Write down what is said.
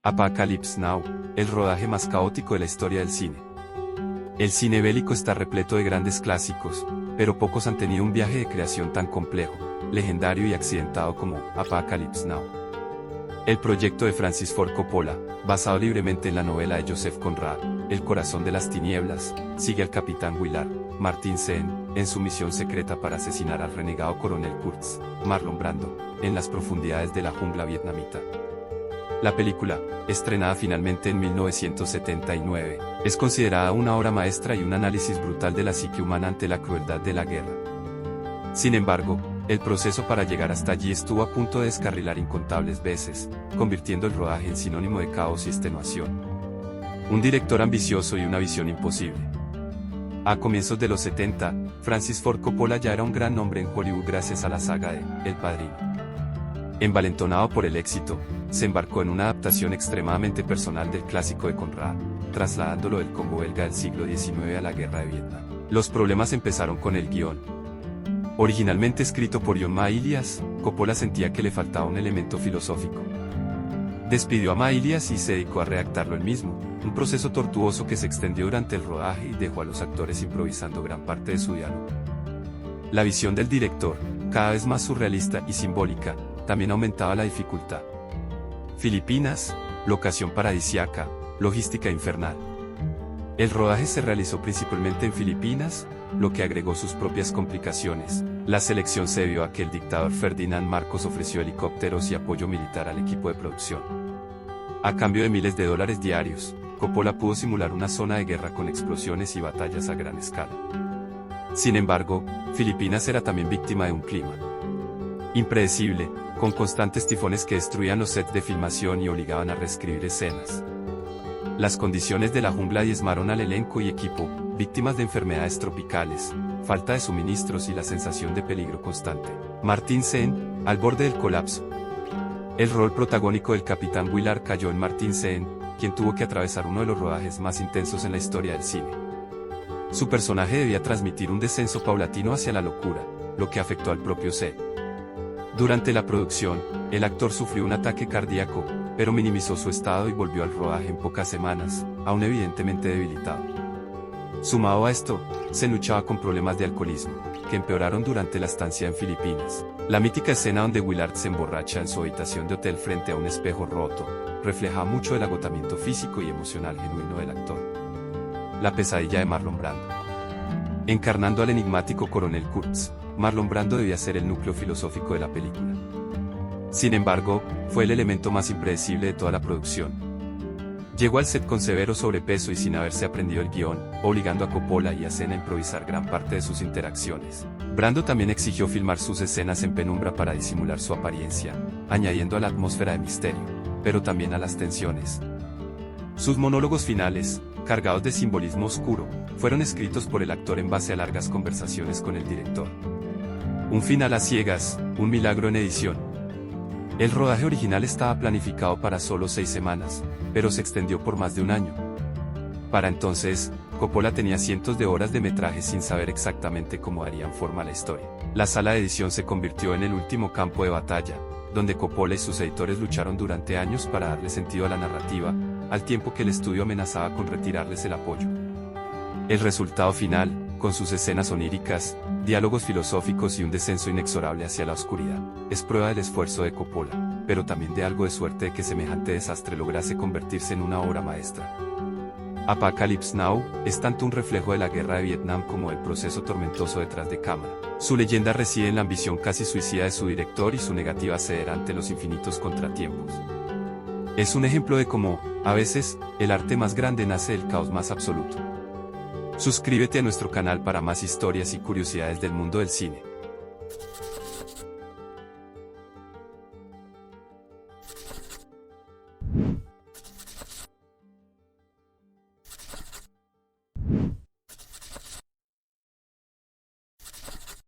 Apocalypse Now, el rodaje más caótico de la historia del cine. El cine bélico está repleto de grandes clásicos, pero pocos han tenido un viaje de creación tan complejo, legendario y accidentado como Apocalypse Now. El proyecto de Francis Ford Coppola, basado libremente en la novela de Joseph Conrad, El corazón de las tinieblas, sigue al capitán Willard, Martin Sheen, en su misión secreta para asesinar al renegado coronel Kurtz, Marlon Brando, en las profundidades de la jungla vietnamita. La película, estrenada finalmente en 1979, es considerada una obra maestra y un análisis brutal de la psique humana ante la crueldad de la guerra. Sin embargo, el proceso para llegar hasta allí estuvo a punto de descarrilar incontables veces, convirtiendo el rodaje en sinónimo de caos y extenuación. Un director ambicioso y una visión imposible. A comienzos de los 70, Francis Ford Coppola ya era un gran nombre en Hollywood gracias a la saga de El Padrino. Envalentonado por el éxito, se embarcó en una adaptación extremadamente personal del clásico de Conrad, trasladándolo del Congo belga del siglo XIX a la guerra de Vietnam. Los problemas empezaron con el guión. Originalmente escrito por John Milius, Coppola sentía que le faltaba un elemento filosófico. Despidió a Milius y se dedicó a redactarlo él mismo, un proceso tortuoso que se extendió durante el rodaje y dejó a los actores improvisando gran parte de su diálogo. La visión del director, cada vez más surrealista y simbólica, también aumentaba la dificultad. Filipinas, locación paradisíaca, logística infernal. El rodaje se realizó principalmente en Filipinas, lo que agregó sus propias complicaciones. La selección se debió a que el dictador Ferdinand Marcos ofreció helicópteros y apoyo militar al equipo de producción. A cambio de miles de dólares diarios, Coppola pudo simular una zona de guerra con explosiones y batallas a gran escala. Sin embargo, Filipinas era también víctima de un clima impredecible, con constantes tifones que destruían los sets de filmación y obligaban a reescribir escenas. Las condiciones de la jungla diezmaron al elenco y equipo, víctimas de enfermedades tropicales, falta de suministros y la sensación de peligro constante. Martin Sheen, al borde del colapso. El rol protagónico del capitán Willard cayó en Martin Sheen, quien tuvo que atravesar uno de los rodajes más intensos en la historia del cine. Su personaje debía transmitir un descenso paulatino hacia la locura, lo que afectó al propio Sheen. Durante la producción, el actor sufrió un ataque cardíaco, pero minimizó su estado y volvió al rodaje en pocas semanas, aún evidentemente debilitado. Sumado a esto, se luchaba con problemas de alcoholismo, que empeoraron durante la estancia en Filipinas. La mítica escena donde Willard se emborracha en su habitación de hotel frente a un espejo roto, refleja mucho del agotamiento físico y emocional genuino del actor. La pesadilla de Marlon Brando. Encarnando al enigmático coronel Kurtz, Marlon Brando debía ser el núcleo filosófico de la película. Sin embargo, fue el elemento más impredecible de toda la producción. Llegó al set con severo sobrepeso y sin haberse aprendido el guión, obligando a Coppola y a Sheen a improvisar gran parte de sus interacciones. Brando también exigió filmar sus escenas en penumbra para disimular su apariencia, añadiendo a la atmósfera de misterio, pero también a las tensiones. Sus monólogos finales, cargados de simbolismo oscuro, fueron escritos por el actor en base a largas conversaciones con el director. Un final a ciegas, un milagro en edición. El rodaje original estaba planificado para solo 6 semanas, pero se extendió por más de un año. Para entonces, Coppola tenía cientos de horas de metraje sin saber exactamente cómo darían forma a la historia. La sala de edición se convirtió en el último campo de batalla, donde Coppola y sus editores lucharon durante años para darle sentido a la narrativa, al tiempo que el estudio amenazaba con retirarles el apoyo. El resultado final, con sus escenas oníricas, diálogos filosóficos y un descenso inexorable hacia la oscuridad, es prueba del esfuerzo de Coppola, pero también de algo de suerte de que semejante desastre lograse convertirse en una obra maestra. Apocalypse Now es tanto un reflejo de la guerra de Vietnam como del proceso tormentoso detrás de cámara. Su leyenda reside en la ambición casi suicida de su director y su negativa a ceder ante los infinitos contratiempos. Es un ejemplo de cómo, a veces, el arte más grande nace del caos más absoluto. Suscríbete a nuestro canal para más historias y curiosidades del mundo del cine.